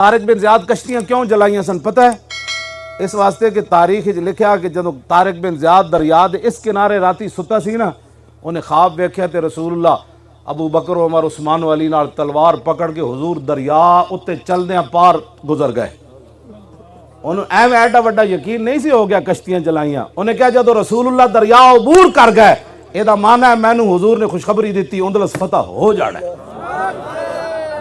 طارق بن زیاد کشتیاں کیوں جلائیاں سن پتہ ہے؟ اس واسطے کہ تاریخ لکھیا کہ جدو طارق بن زیاد دریا دے اس کنارے راتی ستا سی نا، انہیں خواب ویکھیا تے رسول اللہ ابو بکر عمر عثمان و علی نال تلوار پکڑ کے حضور دریا اتے چلدیاں پار گزر گئے۔ انہوں ایویں ایڈا وڈا یقین نہیں سی ہو گیا کشتیاں جلائیاں۔ انہیں کہا جدو رسول اللہ دریا عبور کر گئے یہ دا معنی ہے مینوں حضور نے خوشخبری دیتی اندلس فتح ہو جانا ہے،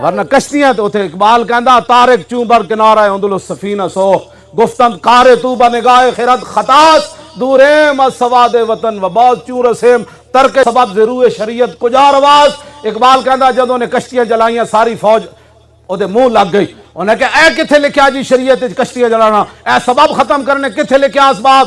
ورنہ کشتیاں تو اتھے اقبال کہندا طارق چوں بر کنارہ اندلس سفینہ سوخ گفتند کار تو بنگاہ خرد خطاس دوریم از سواد وطن و باز چوں رسیم ترک سبب ضرور شریعت کجا رواز۔ اقبال کہندا جدوں نے کشتیاں جلائیاں ساری فوج او دے منہ لگ گئی۔ انہیں کہا اے کتھے لکھیا جی شریعت کشتیاں جلانا، اے سبب ختم کرنے کتھے لکھیا اسباب؟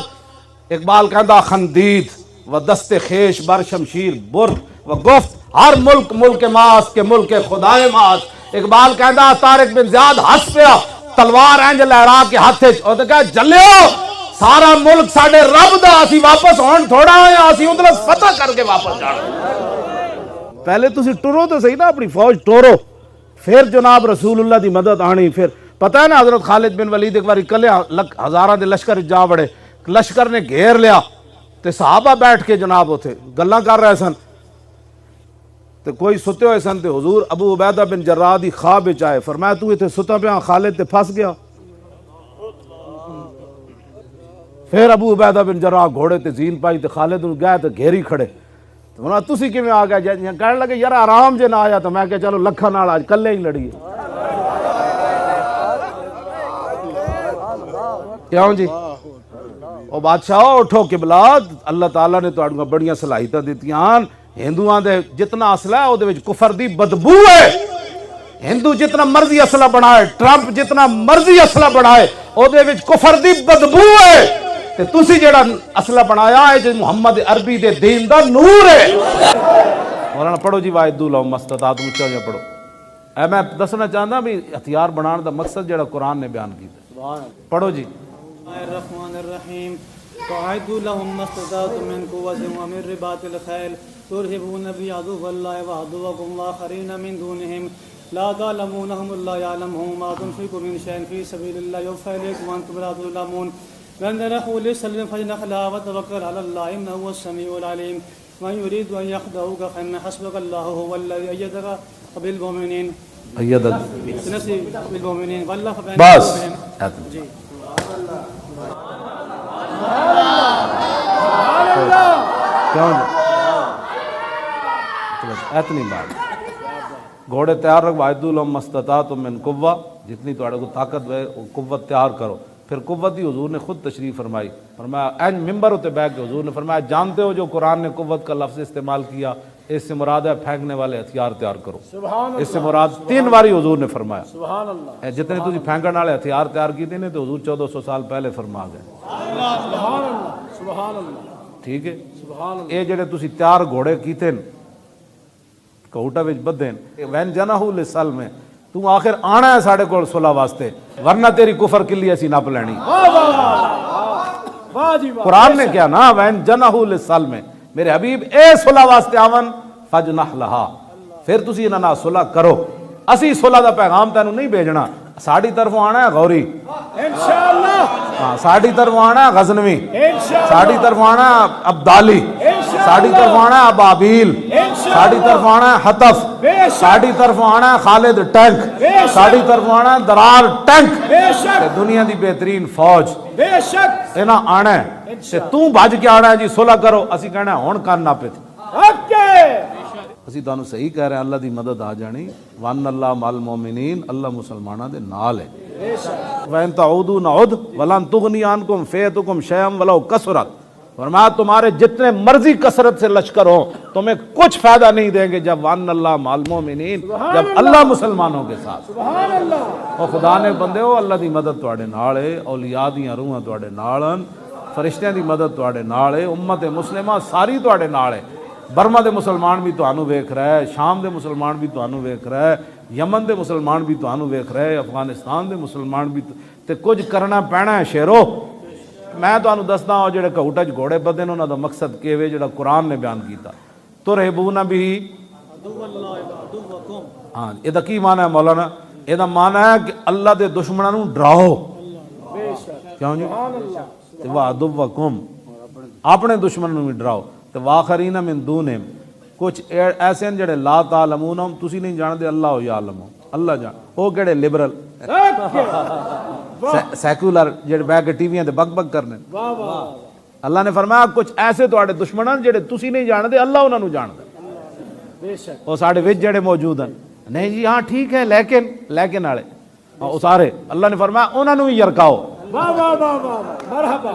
اقبال کہندا خندید و دست خیش بر شمشیر برد و گفت ہر ملک ملک ماست کے ملک خدائے ماست۔ اقبال کہندا طارق بن زیاد ہس پیا تلوار انج لہرا کے ہاتھ وچ او تے کہا جلیو سارا ملک ساڈے رب دا، اسی واپس ہون تھوڑا آیا، اسی ادھر فتح کر کے واپس جانا۔ پہلے تسی ٹرو تو صحیح نا، اپنی فوج ٹورو، پھر جناب رسول اللہ دی مدد آنی۔ پھر پتہ ہے نا حضرت خالد بن ولید ایک باری کلے ہزاراں دے لشکر جا بڑے، لشکر نے گھیر لیا تے صحابہ بیٹھ کے جناب اتھے گلاں کر رہے سن تے کوئی ستے ہوئے سن تے حضور ابو عبیدہ بن جراح دی خواب وچ آئے، فرمایا تو ایتھے ستا پیا خالد تے پھس گیا۔ پھر ابو عبیدہ بن جراح گھوڑے تے زین پائی تے خالد نوں گئے تے گھیری کھڑے، تو انہاں تسی کیویں آ گئے؟ کہنے لگے یار آرام جے نہ آیا، تو میں کہ چلو لکھاں نال آج کلے ہی لڑیے۔ کیوں جی او بادشاہ اٹھو قبلہ، اللہ تعالیٰ نے تہاڈیاں بڑیاں صلاحیتاں دتیاں، ہندوؤں دے جتنا اسلحہ ہے او دے وچ کفر دی بدبو ہے۔ ہندو جتنا مرضی اسلحہ بنائے، ٹرمپ جتنا مرضی اسلحہ بنائے، او دے وچ کفر دی بدبو ہے۔ تے تسی جڑا اسلحہ بنایا ہے جو محمد عربی دے دین دا نور ہے۔ مولانا پڑھو جی واعدوا لهم ما استطعتم، اونچا جا پڑھو۔ اے میں دسنا چاہندا بھی ہتھیار بنان دا مقصد جڑا قرآن نے بیان کیتا، پڑھو جی۔ الرحمن الرحیم وَأَعِدُّوا لَهُم مَّا اسْتَطَعْتُم مِّن قُوَّةٍ وَمِن رِّبَاطِ الْخَيْلِ تُرْهِبُونَ بِهِ عَدُوَّ اللَّهِ وَعَدُوَّكُمْ وَآخَرِينَ مِن دُونِهِمْ لَا تَعْلَمُونَهُمُ اللَّهُ يَعْلَمُهُمْ وَمَا تُنفِقُوا مِن شَيْءٍ فِي سَبِيلِ اللَّهِ يُوفَّى إِلَيْكُمْ وَأَنتُمْ لَا تُظْلَمُونَ وَإِن تَنَحُوا لِلسَّلْمِ فَاجْنَحْ وَتَوَكَّلْ عَلَى اللَّهِ إِنَّهُ هُوَ السَّمِيعُ الْعَلِيمُ وَمَن يُرِيدْ أَن يَخْدَعُوكَ فَإِنَّ حَسْبَكَ اللَّهُ هُوَ الَّذِي أَيَّدَكَ بِالْمُؤْمِنِينَ بس اتنی بات، گھوڑے تیار رکھ، وَأَعِدُّوا لَهُم مَّا اسْتَطَعْتُم مِّن قُوَّةٍ، جتنی تہاڈے کو طاقت ہے قوت تیار کرو۔ پھر قوت ہی حضور نے خود تشریف فرمائی، فرمایا این ممبر ہوتے بیٹھ کے حضور نے فرمایا جانتے ہو جو قرآن نے قوت کا لفظ استعمال کیا اس سے مراد ہے پھینکنے والے ہتھیار تیار کرو۔ اس سے مراد 3 باری حضور نے فرمایا۔ سبحان اللہ، جتنے تسی پھینکن والے ہتھیار تیار کیتے نے تو حضور 1400 سال پہلے فرما گئے۔ سبحان اللہ، سبحان اللہ، ٹھیک ہے۔ اے جڑے تسی تیار گھوڑے کیتے کوٹا وچ بدین وین جناحو للسلم، تو آخر آنا ہے ساڑھے کول صلح واسطے، ورنہ تیری کفر کلی ایسی نپ لینی۔ قرآن نے کیا نا وین جناحو للسلم، میرے حبیب اے صلح واسطے آون فجنح لہا، پھر تسی انہاں نال صلح کرو۔ اسی صلح دا پیغام تینوں نہیں بھیجنا، ساڑی طرف آنا ہے غوری انشاءاللہ، ہاں ساڑی طرف آنا ہے غزنوی، ساڑی طرف آنا ہے عبدالی، ساڑی طرف آنا ہے ابابیل، ساڑی طرف آنا ہے حطف، ساڑی طرف آنا ہے خالد ٹینک، ساڑی طرف آنا ہے درار ٹینک، دنیا دی بہترین فوج انہاں آنا ہے تے تو بھج کے آنا ہے جی صلح کرو۔ اسی کہنا ہے ہن کرنا پے اسی تانوں صحیح کہہ رہے ہیں، اللہ دی مدد آ جانی۔ وَأَنَّ اللَّهَ مَعَ الْمُؤْمِنِينَ، اللہ مسلماناں دے نال ہے۔ وَإِن تَعُودُوا نَعُدْ وَلَن تُغْنِيَ عَنكُمْ فِئَتُكُمْ شَيْئًا وَلَوْ كَثُرَتْ، فرمایا تمہارے جتنے مرضی کثرت سے لشکر ہوں تمہیں کچھ فائدہ نہیں دیں گے جب وَأَنَّ اللَّهَ مَعَ الْمُؤْمِنِينَ، جب اللہ مسلمانوں کے ساتھ۔ اور خدا نے بندے ہو اللہ دی مدد تواڈے نال ہے، اولیاء دیاں روحاں تواڈے نال ہن، فرشتیاں دی مدد تواڈے نال ہے، امت مسلمہ ساری تواڈے نال ہے۔ برما دے مسلمان بھی تانوں ویکھ رہا ہے، شام دے مسلمان بھی تانوں ویکھ رہا ہے، یمن دے مسلمان بھی تانوں ویکھ رہا ہے، افغانستان دے مسلمان بھی تے کچھ کرنا پینا ہے شیرو۔ میں تانوں دسدا ہوں جڑے کوٹا چ گھوڑے بدے نے انہاں دا مقصد کیویں جڑا قرآن نے بیان کیتا، ترہبون بھی، ہاں یہ دا کی معنی ہے مولانا؟ یہ معنی ہے کہ اللہ دے دشمنوں نو ڈراؤ، کیوں جی تے وعدوکم اپنے دشمنوں نو بھی ڈراؤ، تے واخرین من دونہم کچھ ایسے ہیں جڑے لا تعلمونہم تسی نہیں جاندے اللہ یعلم اللہ جان، وہ کہڑے لبرل سیکولر جڑے بیٹھ کے ٹی ویاں تے بک بک کرنے، اللہ نے فرمایا کچھ ایسے تواڈے دشمن ہیں جڑے تسی نہیں جاندے اللہ انہاں نو جاندا، وہ ساڈے وچ جڑے موجود ہیں، نہیں جی ہاں ٹھیک ہے لیکن والے وہ سارے اللہ نے فرمایا انہاں نو بھی یرکاؤ، واہ واہ واہ واہ مرحبا،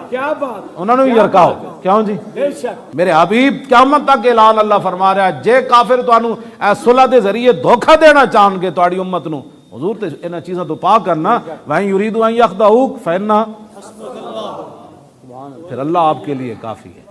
کیا بات، انہاں نو بھی یرکاؤ، کیوں جی بے شک میرے حبیب قیامت تک اعلان اللہ فرما رہا ہے جے کافر تانوں اے صلح دے ذریعے دھوکہ دینا چاہن گے تہاڈی امت نو، حضور تے انہاں چیزاں تو پاک کرنا، وَإِن يُرِيدُوا أَن يَخْدَعُوكَ فَإِنَّ پھر اللہ آپ کے لیے کافی ہے۔